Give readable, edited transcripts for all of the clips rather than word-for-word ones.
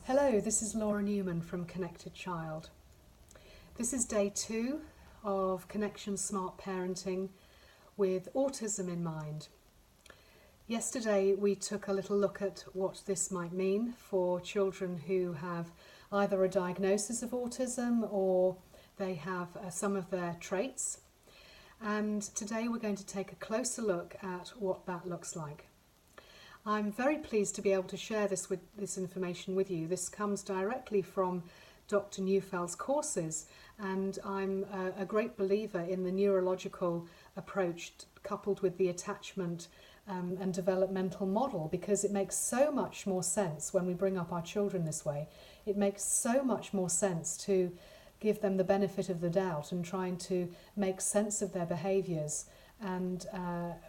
Hello, this is Laura Newman from Connected Child. This is day 2 of Connection Smart Parenting with autism in mind. Yesterday we took a little look at what this might mean for children who have either a diagnosis of autism or they have some of their traits. And today we're going to take a closer look at what that looks like. I'm very pleased to be able to share this information with you. This comes directly from Dr. Neufeld's courses, and I'm a great believer in the neurological approach coupled with the attachment and developmental model, because it makes so much more sense when we bring up our children this way. It makes so much more sense to give them the benefit of the doubt and trying to make sense of their behaviours and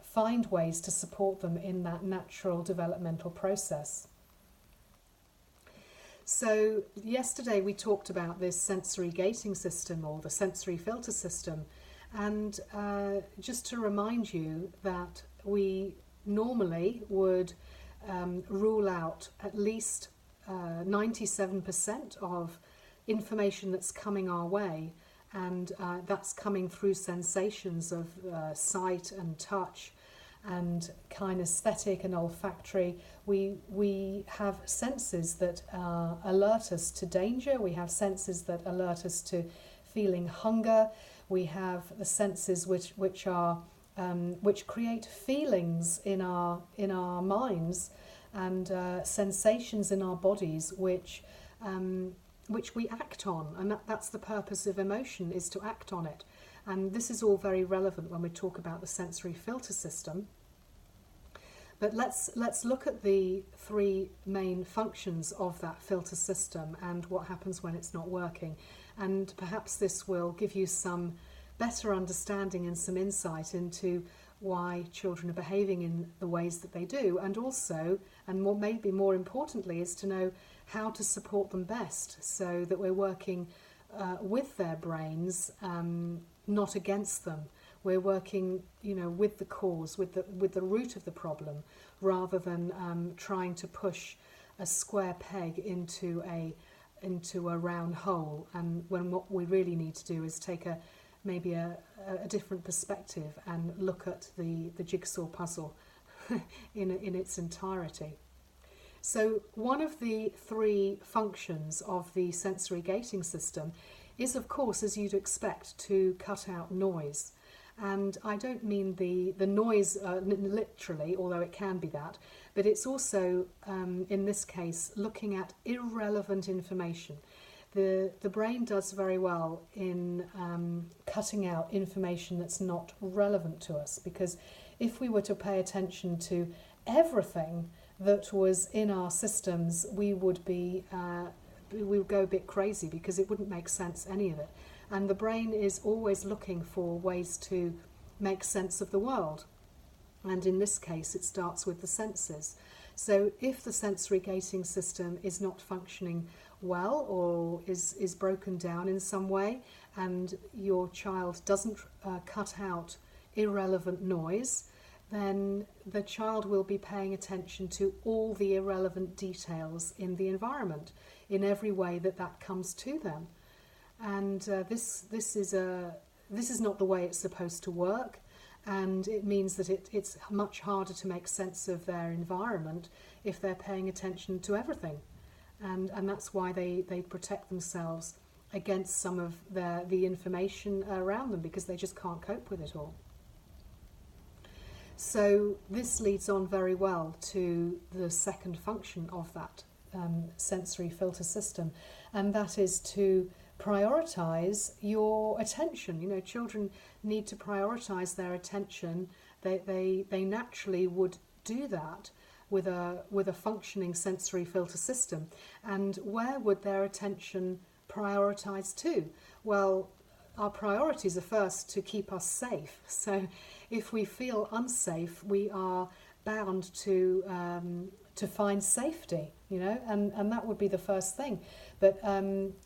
find ways to support them in that natural developmental process. So yesterday we talked about this sensory gating system, or the sensory filter system, and just to remind you that we normally would rule out at least 97% of information that's coming our way, and that's coming through sensations of sight and touch and kinesthetic and olfactory. We have senses that alert us to danger. We have senses that alert us to feeling hunger. We have the senses which create feelings in our minds, and sensations in our bodies which we act on, and that's the purpose of emotion, is to act on it. And this is all very relevant when we talk about the sensory filter system. But let's look at the 3 main functions of that filter system and what happens when it's not working. And perhaps this will give you some better understanding and some insight into why children are behaving in the ways that they do, and also, and maybe more importantly, is to know how to support them best, so that we're working with their brains, not against them. We're working, with the cause, with the root of the problem, rather than trying to push a square peg into a round hole. And when what we really need to do is take maybe a different perspective and look at the jigsaw puzzle in its entirety. So one of the 3 functions of the sensory gating system is, of course, as you'd expect, to cut out noise. And I don't mean the noise literally, although it can be that, but it's also, in this case, looking at irrelevant information. The brain does very well in cutting out information that's not relevant to us, because if we were to pay attention to everything that was in our systems, we would go a bit crazy, because it wouldn't make sense, any of it. And the brain is always looking for ways to make sense of the world. And in this case, it starts with the senses. So if the sensory gating system is not functioning well, or is broken down in some way, and your child doesn't cut out irrelevant noise, then the child will be paying attention to all the irrelevant details in the environment, in every way that comes to them. And this is not the way it's supposed to work, and it means that it's much harder to make sense of their environment if they're paying attention to everything. And that's why they protect themselves against some of the information around them, because they just can't cope with it all. So this leads on very well to the second function of that sensory filter system, and that is to prioritize your attention. Children need to prioritize their attention. They naturally would do that with a functioning sensory filter system. And where would their attention prioritize to? Well, our priorities are first to keep us safe. So if we feel unsafe, we are bound to find safety, and that would be the first thing. But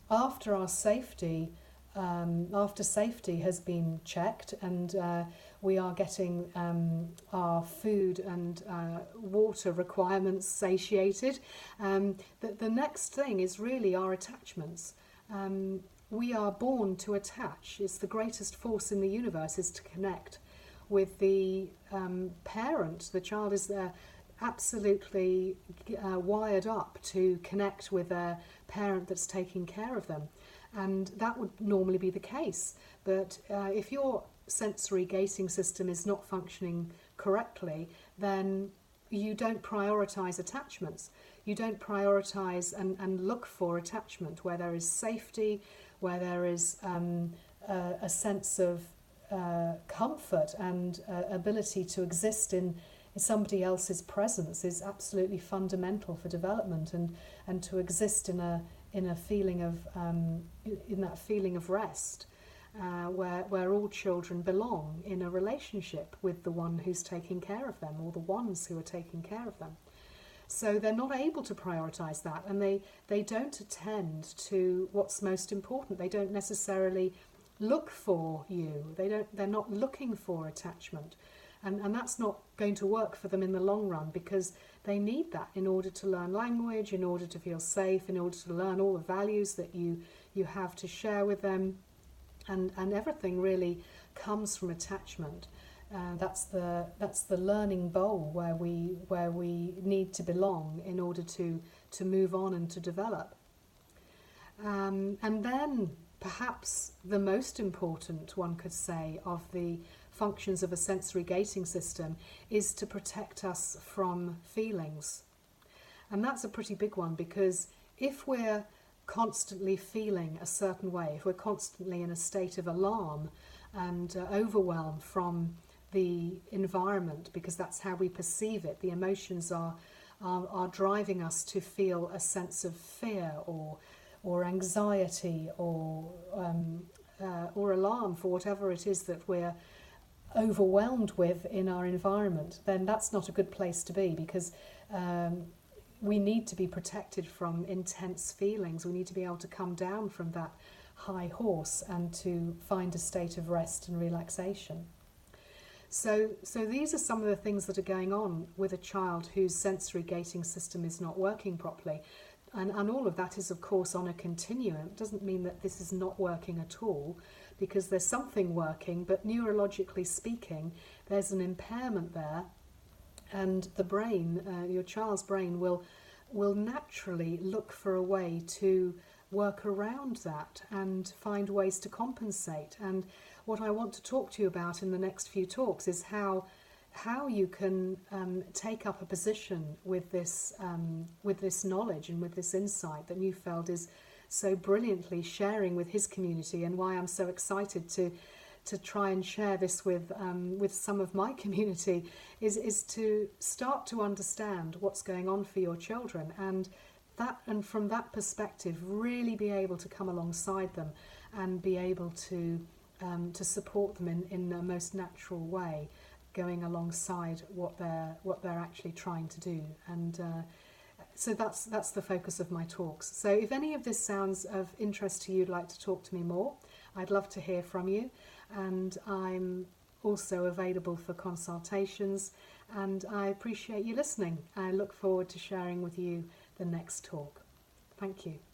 after safety has been checked, and we are getting our food and water requirements satiated. The next thing is really our attachments. We are born to attach. It's the greatest force in the universe, is to connect with the parent. The child is there absolutely wired up to connect with a parent that's taking care of them. And that would normally be the case. But if your sensory gating system is not functioning correctly, then you don't prioritise attachments. You don't prioritise and look for attachment where there is safety, where there is a sense of comfort and ability to exist in somebody else's presence is absolutely fundamental for development, and to exist in a feeling of in that feeling of rest, where all children belong in a relationship with the one who's taking care of them, or the ones who are taking care of them. So they're not able to prioritise that, and they don't attend to what's most important. They don't necessarily look for you. They're not looking for attachment. And that's not going to work for them in the long run, because they need that in order to learn language, in order to feel safe, in order to learn all the values that you have to share with them. And everything really comes from attachment. That's the learning bowl where we need to belong in order to move on and to develop. And then perhaps the most important, one could say, of the functions of a sensory gating system is to protect us from feelings. And that's a pretty big one, because if we're constantly feeling a certain way, if we're constantly in a state of alarm and overwhelm from the environment, because that's how we perceive it, the emotions are driving us to feel a sense of fear or anxiety or alarm for whatever it is that we're overwhelmed with in our environment, then that's not a good place to be, because we need to be protected from intense feelings. We need to be able to come down from that high horse and to find a state of rest and relaxation. So these are some of the things that are going on with a child whose sensory gating system is not working properly. And all of that is, of course, on a continuum. It doesn't mean that this is not working at all, because there's something working, but neurologically speaking, there's an impairment there, and the brain, your child's brain, will naturally look for a way to work around that and find ways to compensate. And what I want to talk to you about in the next few talks is how you can take up a position with this knowledge and with this insight that Neufeld is so brilliantly sharing with his community, and why I'm so excited to try and share this with some of my community is to start to understand what's going on for your children, and from that perspective really be able to come alongside them and be able to support them in the most natural way, going alongside what they're actually trying to do. And so that's the focus of my talks. So if any of this sounds of interest to you, you'd like to talk to me more, I'd love to hear from you. And I'm also available for consultations, and I appreciate you listening. I look forward to sharing with you the next talk. Thank you.